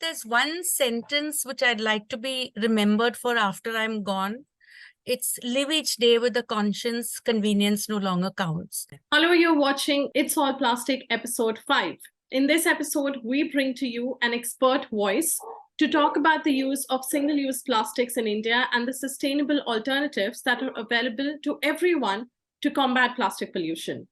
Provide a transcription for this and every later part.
there's one sentence which I'd like to be remembered for after I'm gone, it's live each day with the conscience, convenience no longer counts. Hello, you're watching It's All Plastic episode 5. In this episode, we bring to you an expert voice to talk about the use of single-use plastics in India and the sustainable alternatives that are available to everyone to combat plastic pollution.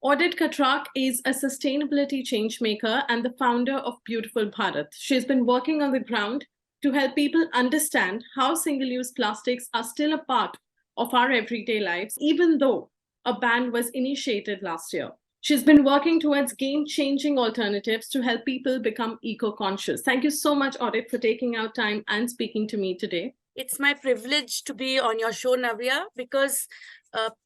Odette Katrak is a sustainability changemaker and the founder of Beautiful Bharat. She's been working on the ground to help people understand how single-use plastics are still a part of our everyday lives, even though a ban was initiated last year. She's been working towards game-changing alternatives to help people become eco-conscious. Thank you so much, Odette, for taking out time and speaking to me today. It's my privilege to be on your show, Navya, because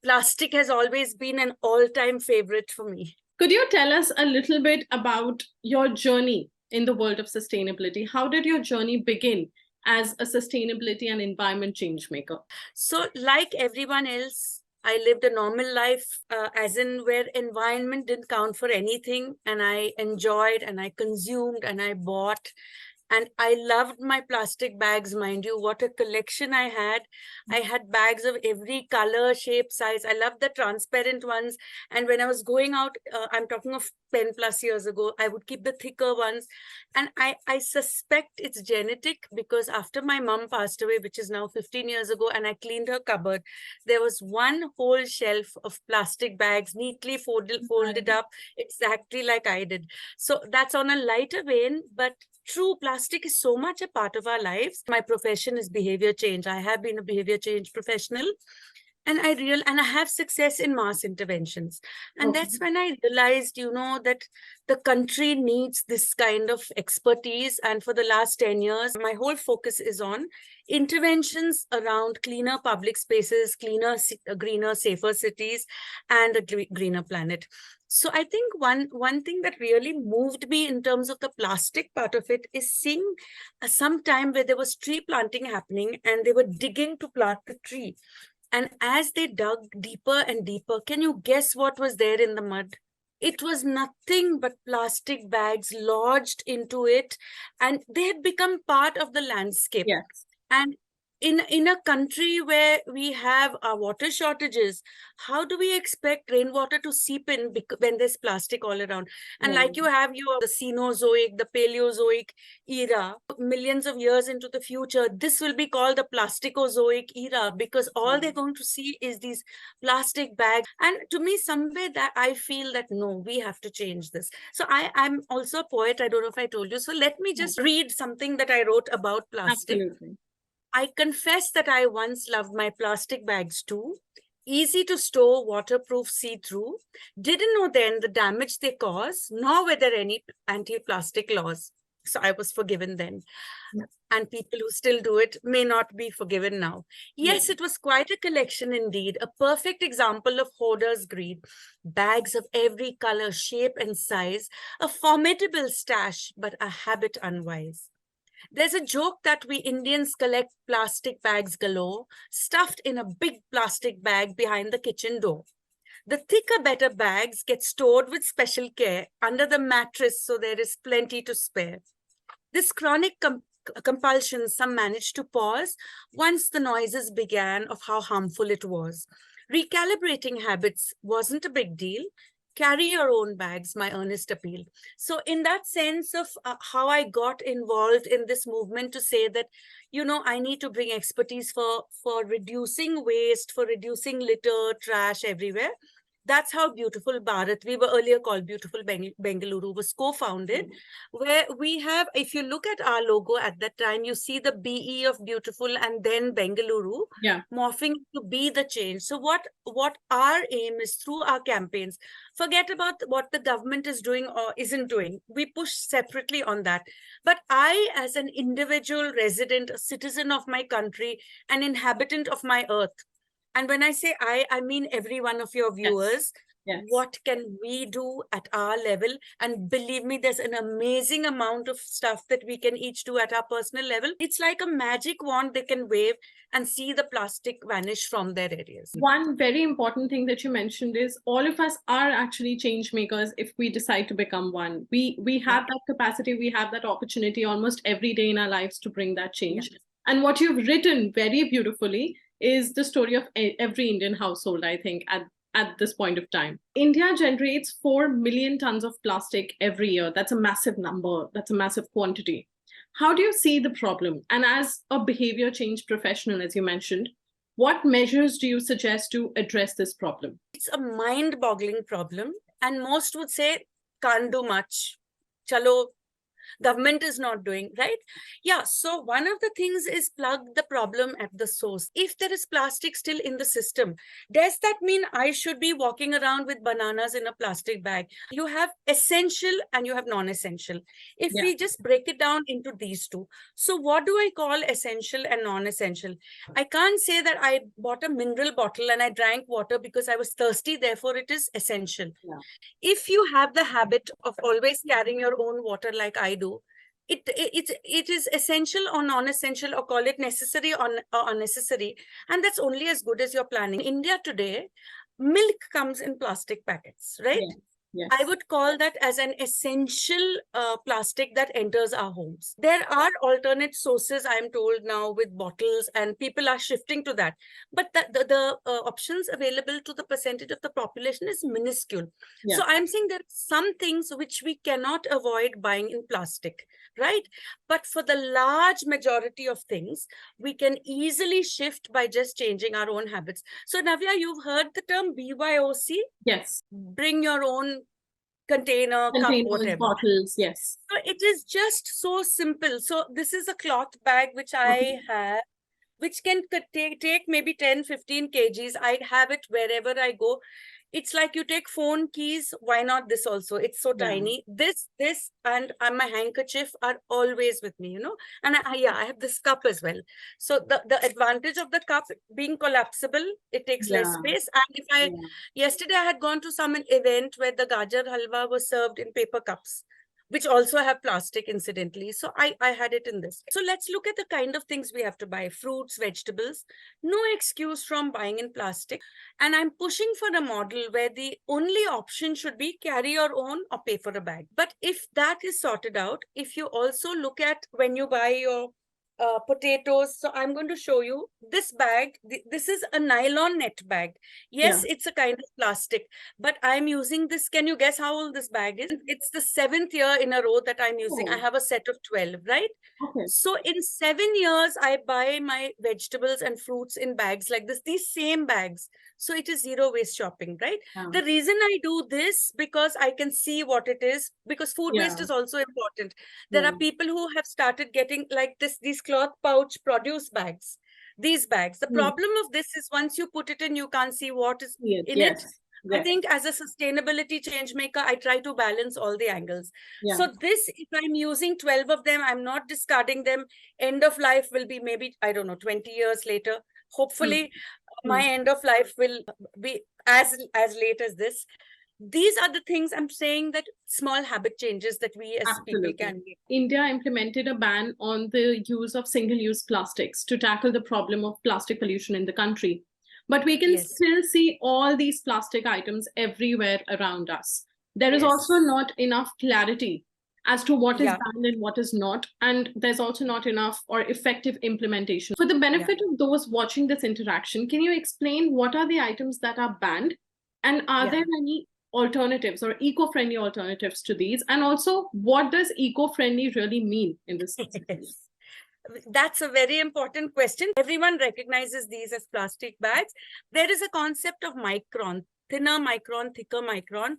plastic has always been an all-time favorite for me. Could you tell us a little bit about your journey in the world of sustainability? How did your journey begin as a sustainability and environment change maker? So like everyone else, I lived a normal life, as in where environment didn't count for anything, and I enjoyed and I consumed and I bought. And I loved my plastic bags, mind you, what a collection I had. I had bags of every color, shape, size. I loved the transparent ones. And when I was going out, I'm talking of 10 plus years ago, I would keep the thicker ones. And I suspect it's genetic because after my mom passed away, which is now 15 years ago, and I cleaned her cupboard, there was one whole shelf of plastic bags neatly folded up exactly like I did. So that's on a lighter vein, but true, plastic is so much a part of our lives. My profession is behavior change. I have been a behavior change professional, and I have success in mass interventions. And that's when I realized, that the country needs this kind of expertise. And for the last 10 years, my whole focus is on interventions around cleaner public spaces, cleaner, greener, safer cities, and a greener planet. So I think one thing that really moved me in terms of the plastic part of it is seeing some time where there was tree planting happening and they were digging to plant the tree. And as they dug deeper and deeper, can you guess what was there in the mud? It was nothing but plastic bags lodged into it, and they had become part of the landscape. Yes. And in a country where we have our water shortages, how do we expect rainwater to seep in when there's plastic all around? And like you have the Cenozoic, the Paleozoic era, millions of years into the future, this will be called the Plasticozoic era, because all they're going to see is these plastic bags. And to me, somewhere that I feel that, no, we have to change this. So I'm also a poet. I don't know if I told you. So let me just read something that I wrote about plastic. Absolutely. I confess that I once loved my plastic bags too. Easy to store, waterproof, see-through. Didn't know then the damage they cause, nor were there any anti-plastic laws. So I was forgiven then. And people who still do it may not be forgiven now. Yes, it was quite a collection indeed, a perfect example of hoarder's greed. Bags of every color, shape, and size, a formidable stash, but a habit unwise. There's a joke that we Indians collect plastic bags galore, stuffed in a big plastic bag behind the kitchen door. The thicker, better bags get stored with special care under the mattress, so there is plenty to spare. This chronic compulsion some managed to pause once the noises began of how harmful it was. Recalibrating habits wasn't a big deal. Carry your own bags, my earnest appeal. So in that sense of how I got involved in this movement to say that, I need to bring expertise for reducing waste, for reducing litter, trash everywhere. That's how Beautiful Bharat, we were earlier called Beautiful Bengaluru, was co-founded, where we have, if you look at our logo at that time, you see the BE of Beautiful and then Bengaluru morphing to be the change. So what our aim is through our campaigns, forget about what the government is doing or isn't doing. We push separately on that. But I, as an individual resident, a citizen of my country, an inhabitant of my earth, and when I say I mean every one of your viewers, Yes. what can we do at our level? And believe me, there's an amazing amount of stuff that we can each do at our personal level. It's like a magic wand they can wave and see the plastic vanish from their areas. One very important thing that you mentioned is all of us are actually change makers if we decide to become one. We have that capacity, we have that opportunity almost every day in our lives to bring that change. And what you've written very beautifully is the story of every Indian household, I think, at this point of time. India generates 4 million tons of plastic every year. That's a massive number. That's a massive quantity. How do you see the problem? And as a behavior change professional, as you mentioned, what measures do you suggest to address this problem? It's a mind-boggling problem. And most would say, can't do much. Chalo, government is not doing, right? Yeah, so one of the things is plug the problem at the source. If there is plastic still in the system, does that mean I should be walking around with bananas in a plastic bag? You have essential and you have non-essential. If we just break it down into these two, so what do I call essential and non-essential? I can't say that I bought a mineral bottle and I drank water because I was thirsty, therefore it is essential. If you have the habit of always carrying your own water like I do, it is essential or non-essential, or call it necessary or unnecessary, and that's only as good as your planning. In India today, milk comes in plastic packets, right? Yes. I would call that as an essential plastic that enters our homes. There are alternate sources, I'm told now, with bottles, and people are shifting to that. But the options available to the percentage of the population is minuscule. So I'm saying there are some things which we cannot avoid buying in plastic, right? But for the large majority of things, we can easily shift by just changing our own habits. So Navya, you've heard the term BYOC? Yes. Bring your own container, cup, whatever. Bottles, yes. So it is just so simple. So this is a cloth bag which I have, which can take maybe 10, 15 kgs. I have it wherever I go. It's like you take phone keys. Why not this also? It's so tiny. This and my handkerchief are always with me, you know. And I have this cup as well. So the advantage of the cup being collapsible, it takes less space. And if yesterday I had gone to some event where the gajar halwa was served in paper cups, which also have plastic incidentally. So I had it in this. So let's look at the kind of things we have to buy. Fruits, vegetables, no excuse from buying in plastic. And I'm pushing for a model where the only option should be carry your own or pay for a bag. But if that is sorted out, if you also look at when you buy your potatoes. So I'm going to show you this bag. This is a nylon net bag. Yes, it's a kind of plastic, but I'm using this. Can you guess how old this bag is? It's the 7th year in a row that I'm using. I have a set of 12, right? So in 7 years, I buy my vegetables and fruits in bags like this, these same bags. So it is zero waste shopping, right? The reason I do this, because I can see what it is, because food waste is also important. There are people who have started getting like these cloth pouch produce bags. These bags. The problem of this is once you put it in, you can't see what is in it. I think as a sustainability change maker, I try to balance all the angles. So this, if I'm using 12 of them, I'm not discarding them. End of life will be maybe, I don't know, 20 years later. Hopefully, my end of life will be as late as this. These are the things I'm saying, that small habit changes that we as people can make. India implemented a ban on the use of single-use plastics to tackle the problem of plastic pollution in the country. But we can still see all these plastic items everywhere around us. There is also not enough clarity as to what is banned and what is not. And there's also not enough or effective implementation. For the benefit of those watching this interaction, can you explain what are the items that are banned? And are there any alternatives or eco-friendly alternatives to these? And also, what does eco-friendly really mean in this situation? That's a very important question. Everyone recognizes these as plastic bags. There is a concept of micron, thinner micron, thicker micron.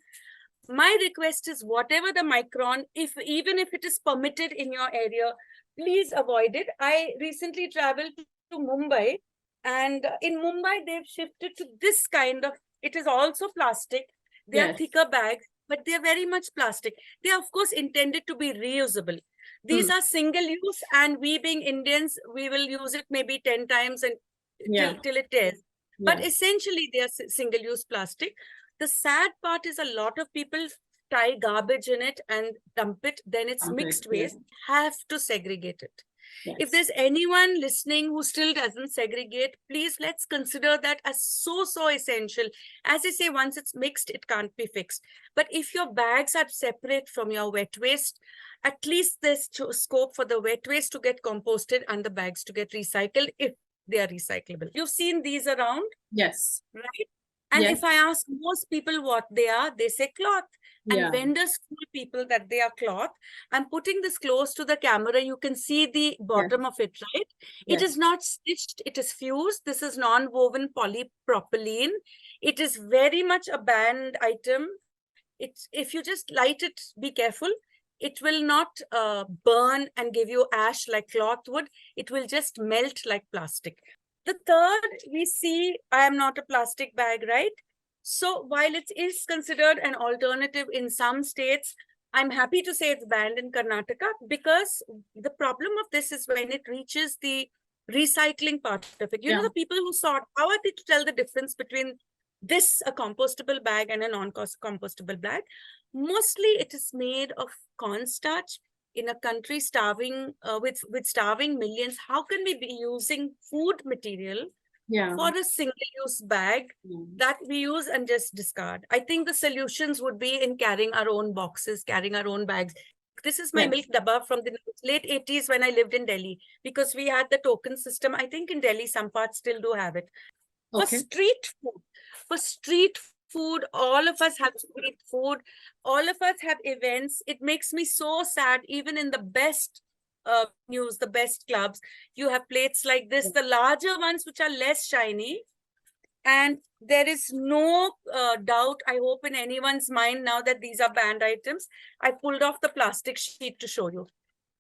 My request is whatever the micron, even if it is permitted in your area, please avoid it. I recently traveled to Mumbai, and in Mumbai, they've shifted to this kind of, it is also plastic. They are thicker bags, but they are very much plastic. They are, of course, intended to be reusable. These are single use, and we being Indians, we will use it maybe 10 times and till it tears. But essentially, they are single use plastic. The sad part is a lot of people tie garbage in it and dump it, then it's Dump it, mixed yeah. waste. Have to segregate it. Yes. If there's anyone listening who still doesn't segregate, please let's consider that as so essential. As I say, once it's mixed, it can't be fixed. But if your bags are separate from your wet waste, at least there's scope for the wet waste to get composted and the bags to get recycled if they are recyclable. You've seen these around, Yes. right? And Yes. if I ask most people what they are, they say cloth. And Yeah. vendors fool people that they are cloth. I'm putting this close to the camera. You can see the bottom of it, right? It Yes. is not stitched. It is fused. This is non-woven polypropylene. It is very much a banned item. It's, if you just light it, be careful. It will not burn and give you ash like cloth would. It will just melt like plastic. The third, we see, I am not a plastic bag, right? So while it is considered an alternative in some states, I'm happy to say it's banned in Karnataka, because the problem of this is when it reaches the recycling part of it. You know, the people who sort, how are they to tell the difference between this, a compostable bag, and a non-compostable bag? Mostly it is made of cornstarch. In a country starving with starving millions, how can we be using food material for a single-use bag that we use and just discard? I think the solutions would be in carrying our own boxes, carrying our own bags. This is my milk dabba from the late 80s when I lived in Delhi, because we had the token system. I think in Delhi, some parts still do have it. For street food, all of us have street food. All of us have events. It makes me so sad. Even in the best news, the best clubs, you have plates like this, the larger ones which are less shiny. And there is no doubt, I hope, in anyone's mind now that these are banned items. I pulled off the plastic sheet to show you.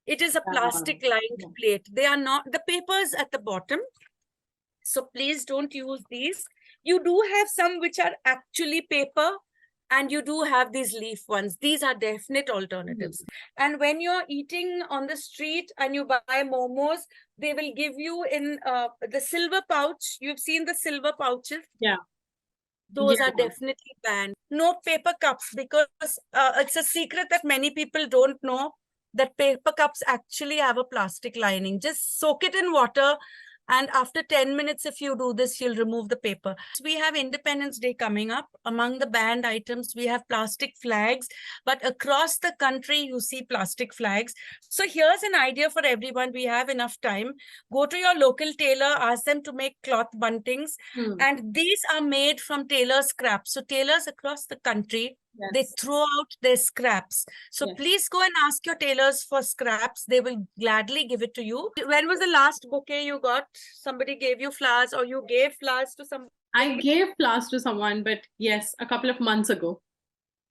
It is a plastic lined plate. They are not, the papers at the bottom. So please don't use these. You do have some which are actually paper, and you do have these leaf ones. These are definite alternatives. And when you're eating on the street and you buy momos, they will give you in the silver pouch. You've seen the silver pouches. Yeah. Those are definitely banned. No paper cups, because it's a secret that many people don't know that paper cups actually have a plastic lining. Just soak it in water. And after 10 minutes, if you do this, you'll remove the paper. We have Independence Day coming up. Among the banned items, we have plastic flags. But across the country, you see plastic flags. So here's an idea for everyone. We have enough time. Go to your local tailor, ask them to make cloth buntings. And these are made from tailor scraps. So tailors across the country, they throw out their scraps. So please go and ask your tailors for scraps. They will gladly give it to you. When was the last bouquet you got? Somebody gave you flowers, or you gave flowers to somebody? I gave flowers to someone, but yes, a couple of months ago.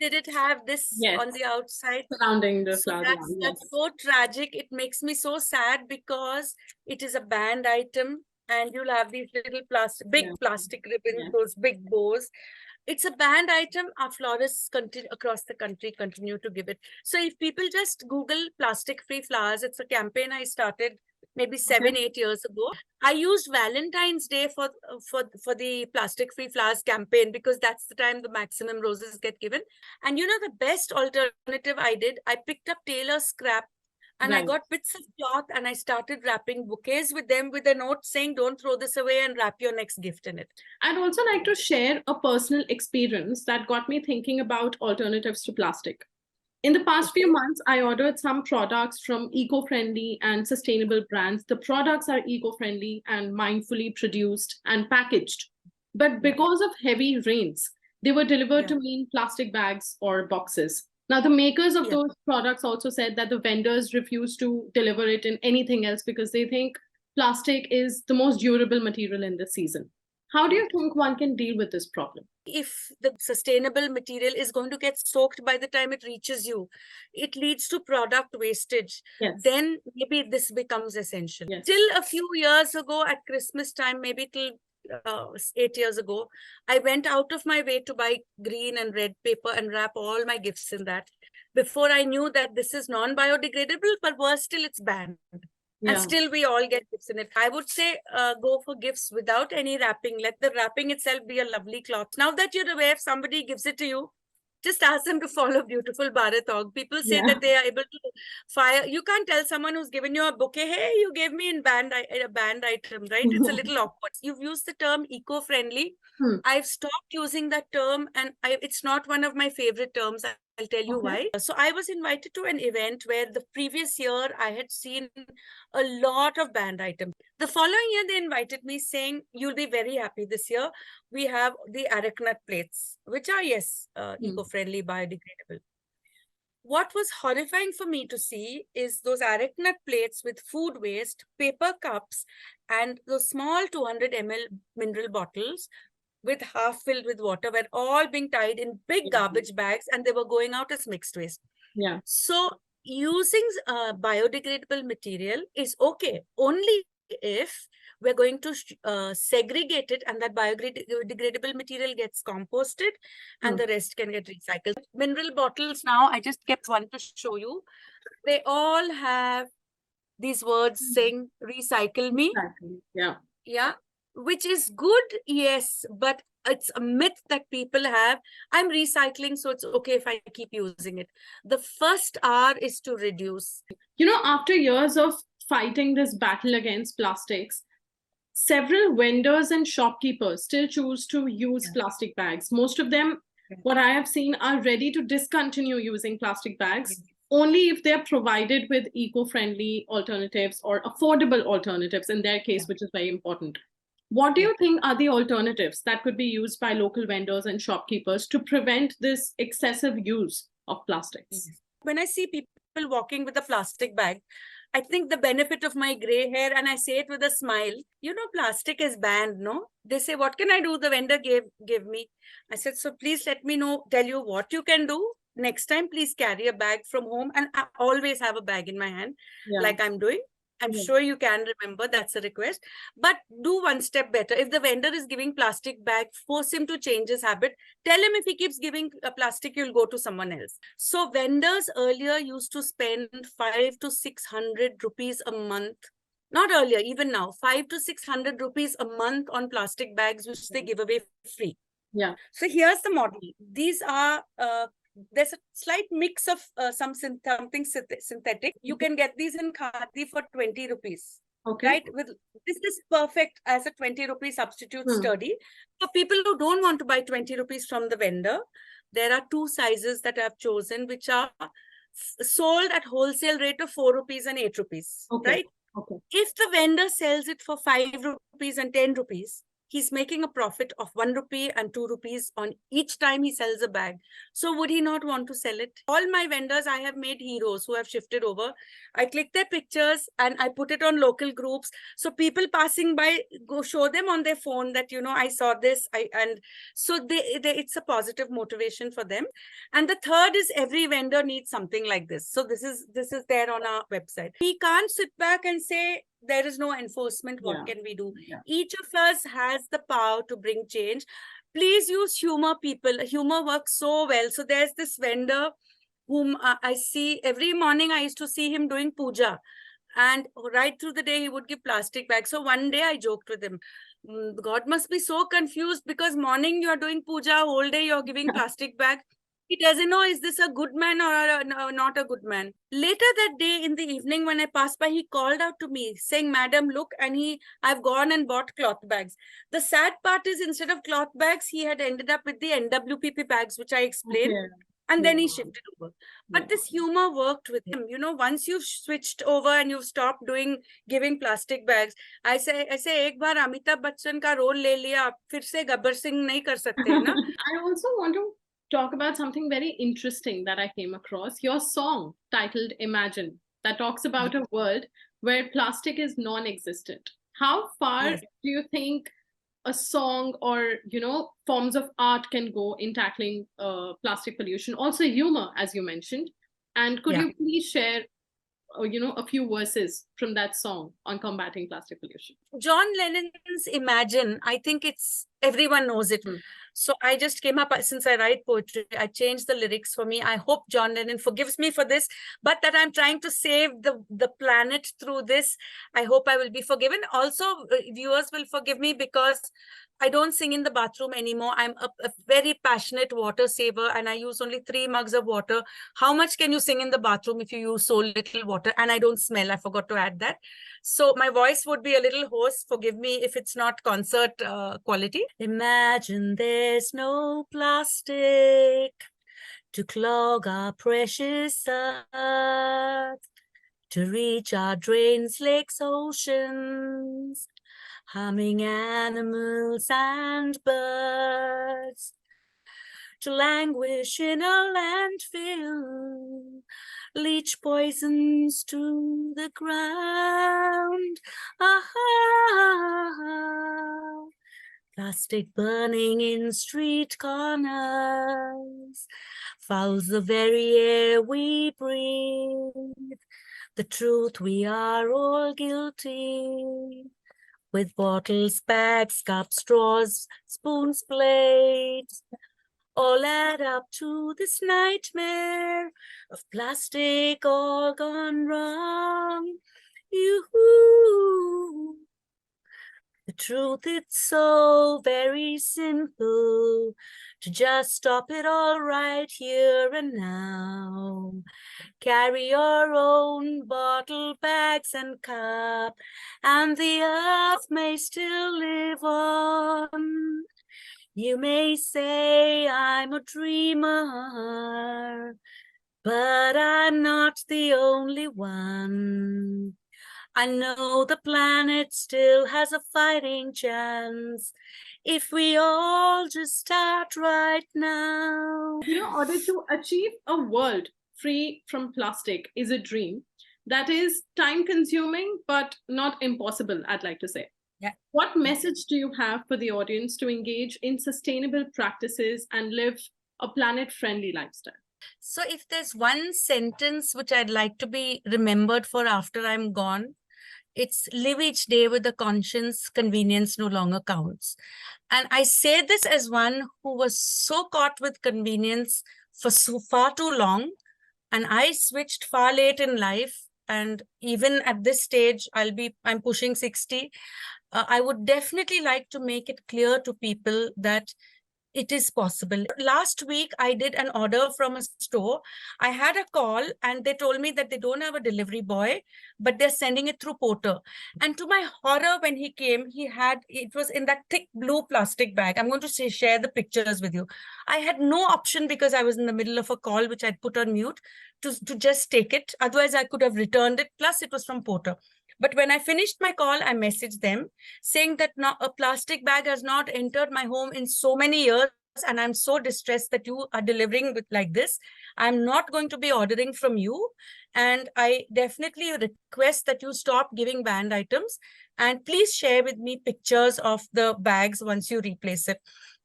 Did it have this on the outside? Surrounding the flower. That's so tragic. It makes me so sad, because it is a banned item, and you'll have these little big plastic ribbons, those big bows. It's a banned item. Our florists across the country continue to give it. So if people just Google plastic-free flowers, it's a campaign I started maybe 7-8 years ago. I used Valentine's Day for the plastic-free flowers campaign, because that's the time the maximum roses get given. And you know, the best alternative I did, I picked up tailor scrap, and I got bits of cloth, and I started wrapping bouquets with them, with a note saying, don't throw this away, and wrap your next gift in it. I'd also like to share a personal experience that got me thinking about alternatives to plastic. In the past few months, I ordered some products from eco-friendly and sustainable brands. The products are eco-friendly and mindfully produced and packaged. But because of heavy rains, they were delivered to me in plastic bags or boxes. Now, the makers of those products also said that the vendors refuse to deliver it in anything else because they think plastic is the most durable material in this season. How do you think one can deal with this problem? If the sustainable material is going to get soaked by the time it reaches you, it leads to product wastage. Then maybe this becomes essential. Till a few years ago at Christmas time, maybe till 8 years ago, I went out of my way to buy green and red paper and wrap all my gifts in that, before I knew that this is non-biodegradable, but worse still, it's banned. And Yeah. still we all get gifts in it. I would say go for gifts without any wrapping. Let the wrapping itself be a lovely cloth. Now that you're aware, if somebody gives it to you, just ask them to follow Beautiful Bharat org. People say Yeah. that they are able to fire. You can't tell someone who's given you a bouquet, hey, you gave me a band item, right? It's a little awkward. You've used the term eco-friendly. Hmm. I've stopped using that term, and it's not one of my favorite terms. I'll tell you Okay. why. So I was invited to an event where the previous year I had seen a lot of band items. The following year, they invited me saying, you'll be very happy this year. We have the arecanut plates, which are, yes, eco-friendly, biodegradable. What was horrifying for me to see is those arecanut plates with food waste, paper cups, and those small 200 ml mineral bottles with half filled with water were all being tied in big garbage bags, and they were going out as mixed waste. Yeah. So using biodegradable material is okay, only if we're going to segregate it, and that biodegradable material gets composted and the rest can get recycled. Mineral bottles now, I just kept one to show you. They all have these words saying recycle me. Exactly. Yeah. Yeah, which is good, yes, but it's a myth that people have. I'm recycling, so it's okay if I keep using it. The first R is to reduce. You know, after years of fighting this battle against plastics, several vendors and shopkeepers still choose to use plastic bags. Most of them, what I have seen, are ready to discontinue using plastic bags only if they're provided with eco-friendly alternatives or affordable alternatives in their case, which is very important. What do you think are the alternatives that could be used by local vendors and shopkeepers to prevent this excessive use of plastics? When I see people walking with a plastic bag, I think the benefit of my gray hair, and I say it with a smile, you know, plastic is banned, no? They say, what can I do? The vendor gave me. I said, so please let me know, tell you what you can do. Next time, please carry a bag from home, and I always have a bag in my hand, like I'm doing. I'm sure you can remember, that's a request. But do one step better. If the vendor is giving plastic bag, force him to change his habit. Tell him if he keeps giving a plastic, you'll go to someone else. So vendors earlier used to spend 5 to 600 rupees a month. Not earlier, even now, 5 to 600 rupees a month on plastic bags, which they give away free. Yeah. So here's the model. These are there's a slight mix of something synthetic. You can get these in khadi for 20 rupees. Okay. Right? This is perfect as a 20 rupee substitute sturdy. For people who don't want to buy 20 rupees from the vendor, there are two sizes that I've chosen, which are sold at wholesale rate of 4 rupees and 8 rupees. Okay. Right? Okay. If the vendor sells it for 5 rupees and 10 rupees, he's making a profit of 1 rupee and 2 rupees on each time he sells a bag. So would he not want to sell it? All my vendors, I have made heroes who have shifted over. I click their pictures and I put it on local groups. So people passing by go show them on their phone that, you know, I saw this. And so it's a positive motivation for them. And the third is every vendor needs something like this. So this is there on our website. We can't sit back and say, there is no enforcement. What can we do? Each of us has the power to bring change. Please use humor, people. Humor works so well. So there's this vendor whom I see every morning. I used to see him doing puja. And right through the day, he would give plastic bags. So one day I joked with him, God must be so confused because morning you're doing puja, whole day you're giving plastic bag. He doesn't know, is this a good man or not a good man? Later that day in the evening when I passed by, he called out to me saying, Madam, look, and I've gone and bought cloth bags. The sad part is instead of cloth bags, he had ended up with the NWPP bags, which I explained. And then he shifted over. But this humor worked with him. You know, once you've switched over and you've stopped giving plastic bags, I say, एक बार अमिताभ बच्चन का role ले लिया, फिर से गब्बर सिंह नहीं कर सकते ना? I also want to talk about something very interesting that I came across. Your song titled Imagine, that talks about a world where plastic is non-existent. How far do you think a song or, you know, forms of art can go in tackling plastic pollution? Also humor, as you mentioned. And could you please share, you know, a few verses from that song on combating plastic pollution? John Lennon's Imagine, I think it's everyone knows it. Hmm. So I just came up, since I write poetry, I changed the lyrics for me. I hope John Lennon forgives me for this, but that I'm trying to save the planet through this. I hope I will be forgiven. Also, viewers will forgive me because I don't sing in the bathroom anymore. I'm a very passionate water saver and I use only 3 mugs of water. How much can you sing in the bathroom if you use so little water? And I don't smell. I forgot to add that. So my voice would be a little hoarse. Forgive me if it's not concert quality. Imagine there's no plastic to clog our precious earth, to reach our drains, lakes, oceans, humming animals and birds, to languish in a landfill, leach poisons to the ground. Ah, plastic burning in street corners fouls the very air we breathe. The truth, we are all guilty. With bottles, bags, cups, straws, spoons, plates, all add up to this nightmare of plastic all gone wrong. You. The truth, it's so very simple to just stop it all right here and now. Carry your own bottle, bags, and cup, and the earth may still live on. You may say I'm a dreamer, but I'm not the only one. I know the planet still has a fighting chance if we all just start right now. You know, order to achieve a world free from plastic is a dream that is time consuming but not impossible, I'd like to say. Yeah. What message do you have for the audience to engage in sustainable practices and live a planet friendly lifestyle? So if there's one sentence which I'd like to be remembered for after I'm gone, it's live each day with the conscience, convenience no longer counts. And I say this as one who was so caught with convenience for so far too long. And I switched far late in life. And even at this stage, I'm pushing 60. I would definitely like to make it clear to people that it is possible. Last week, I did an order from a store. I had a call and they told me that they don't have a delivery boy, but they're sending it through Porter. And to my horror, when he came, it was in that thick blue plastic bag. I'm going to share the pictures with you. I had no option because I was in the middle of a call, which I'd put on mute, to just take it. Otherwise, I could have returned it. Plus, it was from Porter. But when I finished my call, I messaged them saying that now a plastic bag has not entered my home in so many years, and I'm so distressed that you are delivering with like this. I'm not going to be ordering from you. And I definitely request that you stop giving banned items. And please share with me pictures of the bags once you replace it.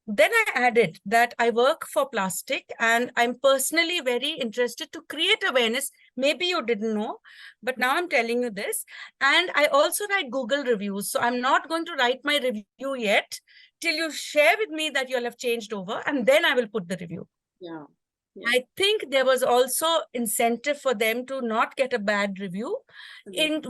Then I added that I work for plastic and I'm personally very interested to create awareness. Maybe you didn't know, but now I'm telling you this. And I also write Google reviews. So I'm not going to write my review yet till you share with me that you'll have changed over, and then I will put the review. Yeah. Yeah. I think there was also incentive for them to not get a bad review. Within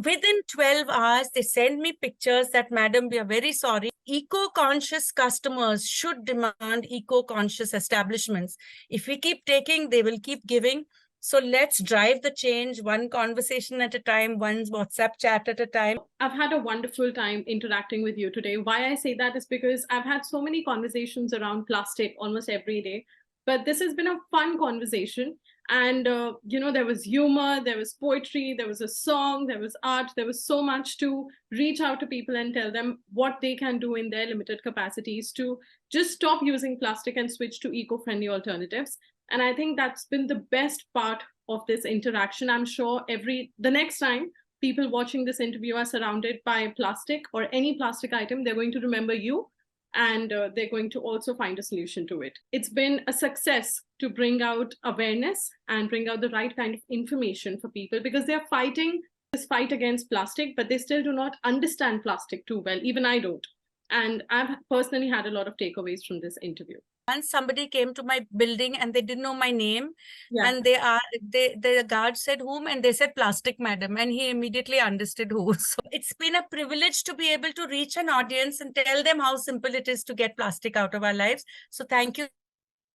12 hours, they send me pictures that, madam, we are very sorry. Eco-conscious customers should demand eco-conscious establishments. If we keep taking, they will keep giving. So let's drive the change one conversation at a time, one WhatsApp chat at a time. I've had a wonderful time interacting with you today. Why I say that is because I've had so many conversations around plastic almost every day. But this has been a fun conversation. And, you know, there was humor, there was poetry, there was a song, there was art, there was so much to reach out to people and tell them what they can do in their limited capacities to just stop using plastic and switch to eco-friendly alternatives. And I think that's been the best part of this interaction. I'm sure the next time people watching this interview are surrounded by plastic or any plastic item, they're going to remember you, and they're going to also find a solution to it. It's been a success to bring out awareness and bring out the right kind of information for people, because they're fighting this fight against plastic, but they still do not understand plastic too well. Even I don't. And I've personally had a lot of takeaways from this interview. Once somebody came to my building and they didn't know my name, Yeah. and the guard said whom, and they said plastic madam, and he immediately understood who. So it's been a privilege to be able to reach an audience and tell them how simple it is to get plastic out of our lives. So thank you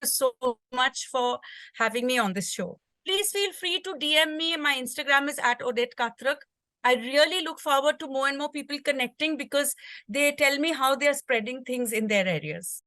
so much for having me on this show. Please feel free to DM me. My Instagram is at Odette Katrak. I really look forward to more and more people connecting because they tell me how they are spreading things in their areas.